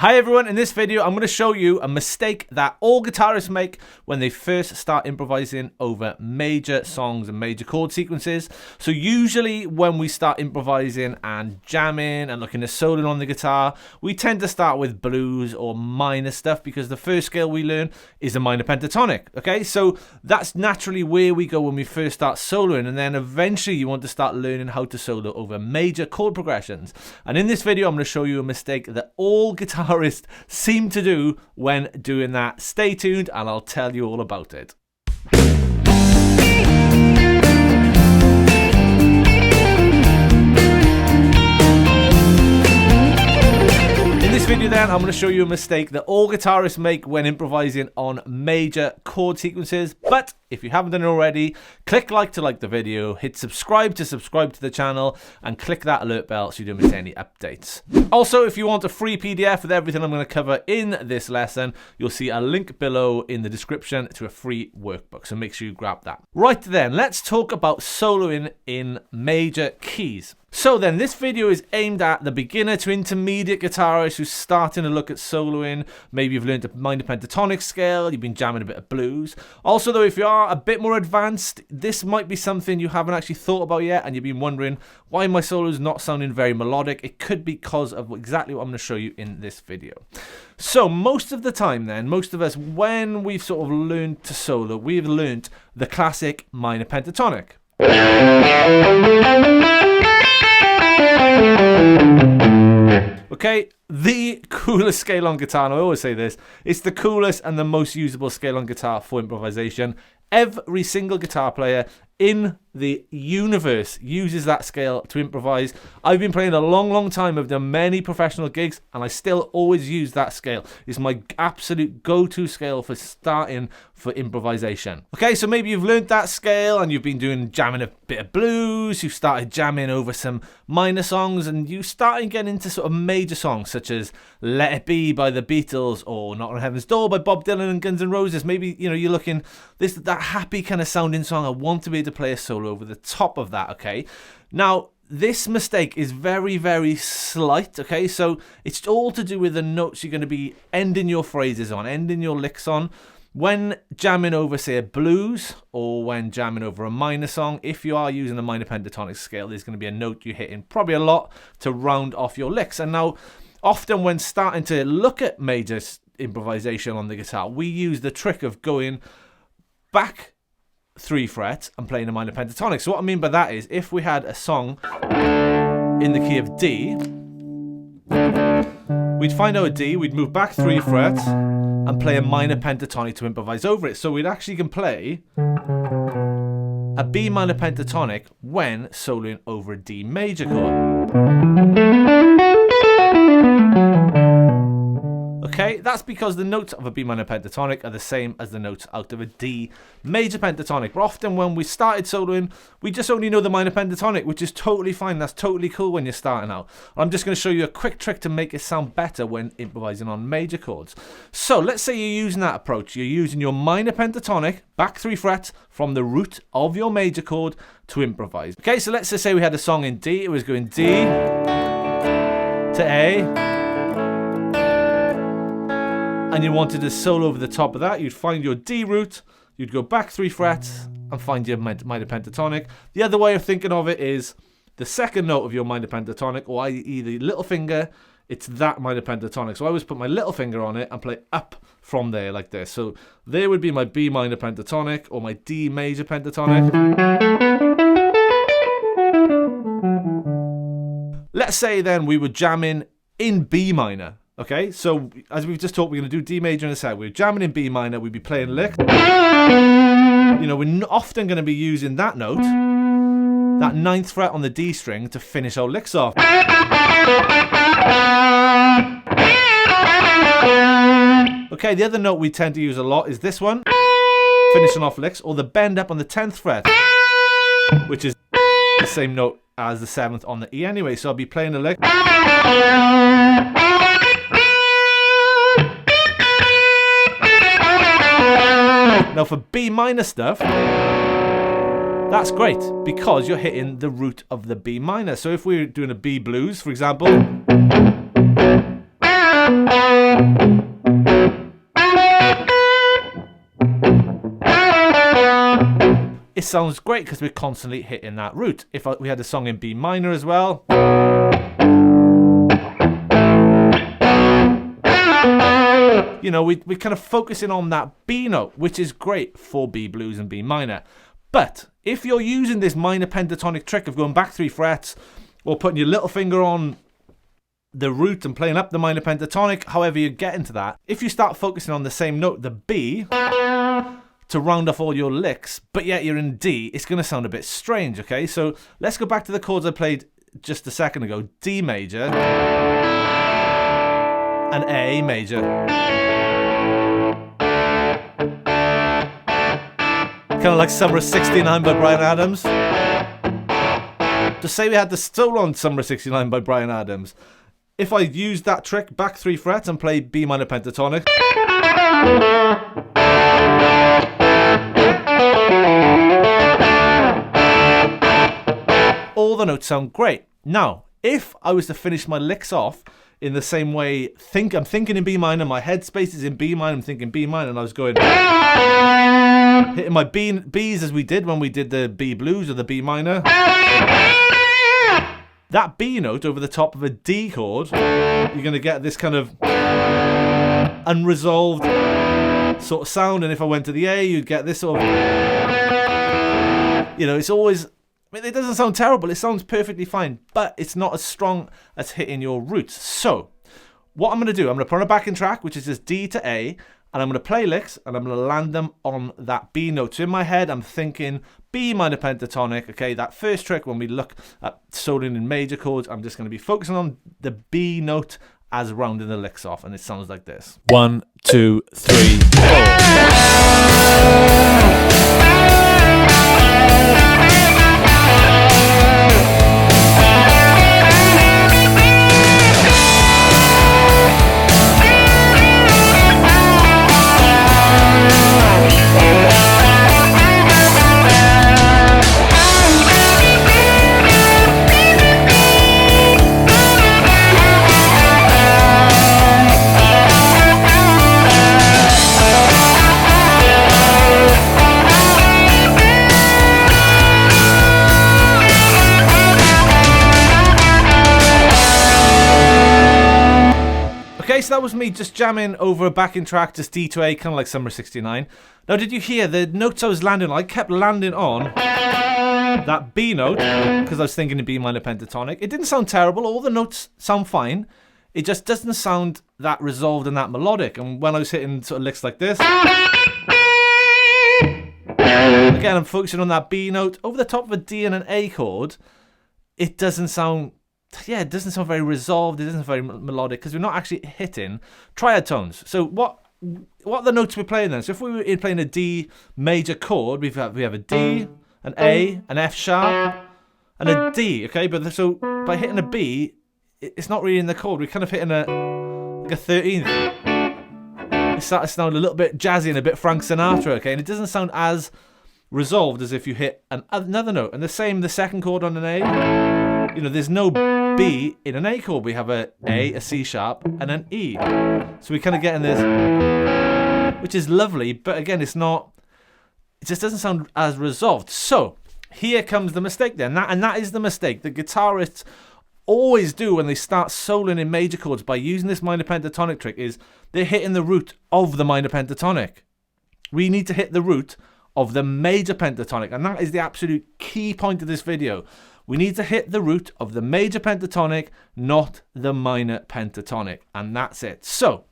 Hi everyone, in this video I'm going to show you a mistake that all guitarists make when they first start improvising over major songs and major chord sequences. So usually when we start improvising and jamming and looking at soloing on the guitar, we tend to start with blues or minor stuff because the first scale we learn is a minor pentatonic. Okay, so that's naturally where we go when we first start soloing, and then eventually you want to start learning how to solo over major chord progressions. And in this video I'm going to show you a mistake that all guitarists seem to do when doing that. Stay tuned and I'll tell you all about it. In this video then, I'm going to show you a mistake that all guitarists make when improvising on major chord sequences. But if you haven't done it already, click like to like the video, hit subscribe to the channel, and click that alert bell so you don't miss any updates. Also, if you want a free PDF with everything I'm going to cover in this lesson, you'll see a link below in the description to a free workbook, so make sure you grab that. Right then, let's talk about soloing in major keys. So then, this video is aimed at the beginner to intermediate guitarist who's starting to look at soloing. Maybe you've learned a minor pentatonic scale, you've been jamming a bit of blues. Also though, if you are a bit more advanced, this might be something you haven't actually thought about yet and you've been wondering why my solo's not sounding very melodic. It could be because of exactly what I'm going to show you in this video. So most of the time then, most of us, when we've sort of learned to solo, we've learned the classic minor pentatonic. Okay, the coolest scale on guitar, and I always say this, it's the coolest and the most usable scale on guitar for improvisation. Every single guitar player in the universe uses that scale to improvise. I've been playing a long time. I've done many professional gigs and I still always use that scale. It's my absolute go-to scale for starting for improvisation. Okay, so maybe you've learned that scale and you've been jamming a bit of blues, you've started jamming over some minor songs, and you starting getting into sort of major songs such as Let It Be by the Beatles or Knock on Heaven's Door by Bob Dylan and Guns N' Roses. Maybe, you know, you're looking that happy kind of sounding song. I want to be able to play a solo over the top of that. Okay, now this mistake is very slight. Okay, so it's all to do with the notes you're going to be ending your phrases on, ending your licks on when jamming over, say, a blues or when jamming over a minor song. If you are using a minor pentatonic scale, there's going to be a note you're hitting probably a lot to round off your licks. And now often when starting to look at major improvisation on the guitar, we use the trick of going back 3 frets and playing a minor pentatonic. So what I mean by that is, if we had a song in the key of D, we'd find our D, we'd move back 3 frets and play a minor pentatonic to improvise over it. So we'd actually can play a B minor pentatonic when soloing over a D major chord. Okay, that's because the notes of a B minor pentatonic are the same as the notes out of a D major pentatonic. But often when we started soloing, we just only know the minor pentatonic, which is totally fine. That's totally cool when you're starting out. I'm just going to show you a quick trick to make it sound better when improvising on major chords. So let's say you're using that approach. You're using your minor pentatonic, back 3 frets from the root of your major chord to improvise. Okay, so let's just say we had a song in D. It was going D to A. And you wanted to solo over the top of that, you'd find your D root, you'd go back 3 frets and find your minor pentatonic. The other way of thinking of it is the second note of your minor pentatonic, or either little finger, it's that minor pentatonic. So I always put my little finger on it and play up from there like this. So there would be my B minor pentatonic or my D major pentatonic. Let's say then we were jamming in B minor. Okay, so as we've just talked, we're going to do D major in a sec. We're jamming in B minor, we'd be playing lick. You know, we're often going to be using that note, that 9th fret on the D string, to finish our licks off. Okay, the other note we tend to use a lot is this one, finishing off licks, or the bend up on the 10th fret, which is the same note as the 7th on the E anyway. So I'll be playing a lick. Now for B minor stuff, that's great because you're hitting the root of the B minor. So if we're doing a B blues, for example, it sounds great because we're constantly hitting that root. If we had a song in B minor as well, you know, we're kind of focusing on that B note, which is great for B blues and B minor. But if you're using this minor pentatonic trick of going back 3 frets or putting your little finger on the root and playing up the minor pentatonic, however you get into that, if you start focusing on the same note, the B, to round off all your licks, but yet you're in D, it's going to sound a bit strange, okay? So let's go back to the chords I played just a second ago. D major and A major. Kind of like Summer of '69 by Bryan Adams. To say we had the solo on Summer of '69 by Bryan Adams, if I use that trick, back 3 frets and play B minor pentatonic, all the notes sound great. Now, if I was to finish my licks off in the same way, I'm thinking in B minor, my headspace is in B minor, I'm thinking B minor, and I was going, hitting my B's as we did when we did the B blues or the B minor. That B note over the top of a D chord, you're going to get this kind of unresolved sort of sound. And if I went to the A, you'd get this sort of, you know, it's always, I mean, it doesn't sound terrible. It sounds perfectly fine, but it's not as strong as hitting your roots. So what I'm going to do, I'm going to put on a backing track, which is just D to A, and I'm going to play licks, and I'm going to land them on that B note. So in my head, I'm thinking B minor pentatonic. Okay, that first trick, when we look at soloing in major chords, I'm just going to be focusing on the B note as rounding the licks off, and it sounds like this. 1, 2, 3, 4. Okay, so that was me just jamming over a backing track, just D to A, kind of like Summer '69. Now, did you hear the notes I was landing on? I kept landing on that B note because I was thinking in B minor pentatonic. It didn't sound terrible. All the notes sound fine. It just doesn't sound that resolved and that melodic. And when I was hitting sort of licks like this, again, I'm focusing on that B note over the top of a D and an A chord. It doesn't sound, it doesn't sound very resolved. It doesn't sound very melodic because we're not actually hitting triad tones. So what are the notes we're playing then? So if we were playing a D major chord, we have a D, an A, an F sharp, and a D. Okay, but so by hitting a B, it's not really in the chord. We're kind of hitting like a 13th. It starts to sound a little bit jazzy and a bit Frank Sinatra. Okay, and it doesn't sound as resolved as if you hit another note. And the second chord on an A. You know, there's no B in an A chord. We have a C sharp, and an E. So we kind of get in this, which is lovely, but again, it just doesn't sound as resolved. So here comes the mistake then, and that is the mistake the guitarists always do when they start soloing in major chords by using this minor pentatonic trick, is they're hitting the root of the minor pentatonic. We need to hit the root of the major pentatonic, and that is the absolute key point of this video. We need to hit the root of the major pentatonic, not the minor pentatonic, and that's it. So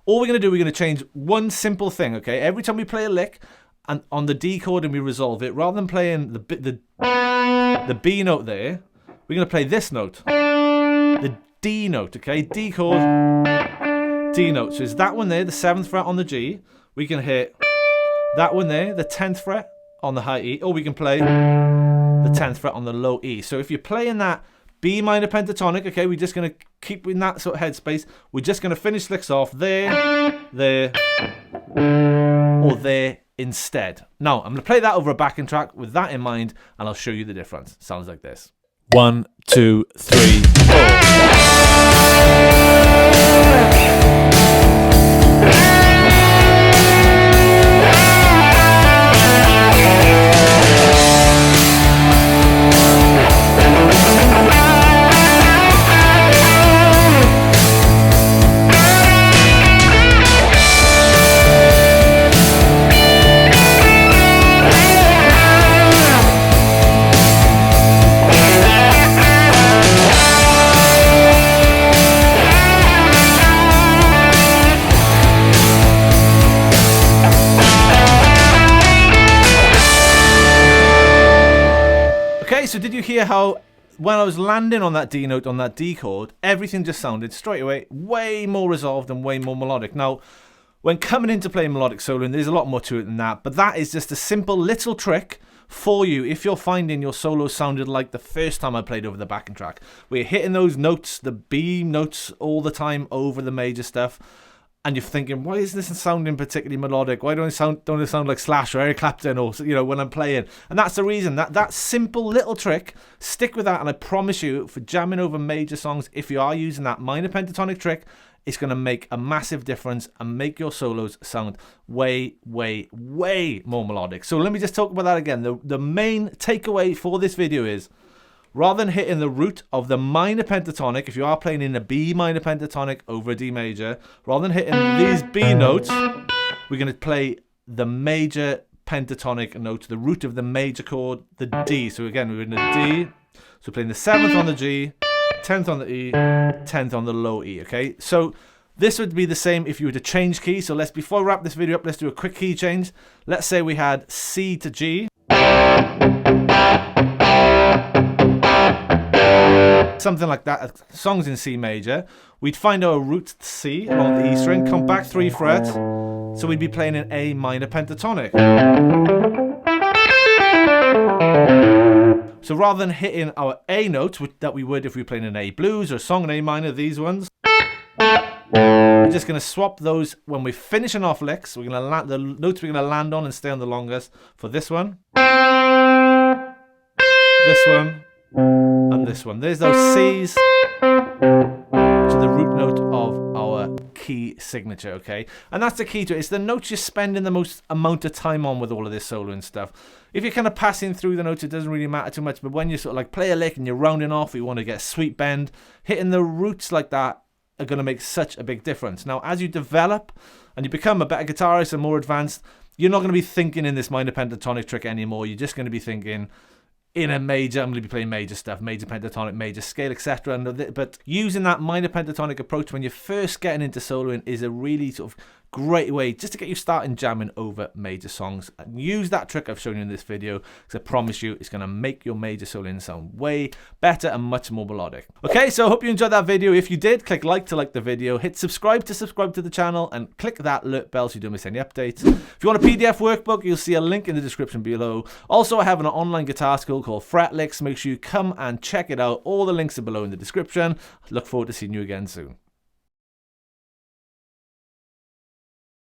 all we're going to do, we're going to change one simple thing, okay? Every time we play a lick and on the D chord and we resolve it, rather than playing the B note there, we're going to play this note, the D note, okay? D chord, D note. So it's that one there, the 7th fret on the G. We can hit that one there, the 10th fret on the high E, or we can play the 10th fret on the low E. So if you're playing that B minor pentatonic, okay, we're just going to keep in that sort of headspace. We're just going to finish licks off there, or there instead. Now, I'm going to play that over a backing track with that in mind, and I'll show you the difference. Sounds like this. 1, 2, 3, 4. so did you hear how when I was landing on that D note, on that D chord, everything just sounded straight away way more resolved and way more melodic. Now, when coming into playing melodic soloing, there's a lot more to it than that, but that is just a simple little trick for you if you're finding your solo sounded like the first time I played over the backing track. We're hitting those notes, the B notes all the time over the major stuff, and you're thinking, why is this sounding particularly melodic? Why don't it sound like Slash or Eric Clapton, or when I'm playing? And that's the reason. That simple little trick, stick with that, and I promise you, for jamming over major songs, if you are using that minor pentatonic trick, it's going to make a massive difference and make your solos sound way, way, way more melodic. So let me just talk about that again. The main takeaway for this video is, rather than hitting the root of the minor pentatonic, if you are playing in a B minor pentatonic over a D major, rather than hitting these B notes, we're going to play the major pentatonic note, the root of the major chord, the D. So again, we're in the D. So we're playing the 7th on the G, 10th on the E, 10th on the low E, okay? So this would be the same if you were to change key. So before I wrap this video up, let's do a quick key change. Let's say we had C to G. Something like that, songs in C major. We'd find our root C along the E string, come back 3 frets, so we'd be playing an A minor pentatonic. So rather than hitting our A notes that we would if we were playing an A blues or a song in A minor, these ones, we're just going to swap those when we're finishing off licks. We're going to land the notes we're going to land on and stay on the longest for this one, this one, and this one. There's those C's to the root note of our key signature, okay? And that's the key to it. It's the notes you're spending the most amount of time on with all of this solo and stuff. If you're kind of passing through the notes, it doesn't really matter too much, but when you sort of like play a lick and you're rounding off, you want to get a sweet bend, hitting the roots like that are going to make such a big difference. Now, as you develop and you become a better guitarist and more advanced, you're not going to be thinking in this minor pentatonic trick anymore. You're just going to be thinking, in a major, I'm going to be playing major stuff, major pentatonic, major scale, etc. But using that minor pentatonic approach when you're first getting into soloing is a really sort of great way just to get you starting jamming over major songs. And use that trick I've shown you in this video, because I promise you it's going to make your major soloing sound way better and much more melodic. Okay, so I hope you enjoyed that video. If you did, click like to like the video, hit subscribe to the channel, and click that alert bell so you don't miss any updates. If you want a PDF workbook, you'll see a link in the description below. Also, I have an online guitar school called Fretlix. Make sure you come and check it out. All the links are below in the description. I look forward to seeing you again soon.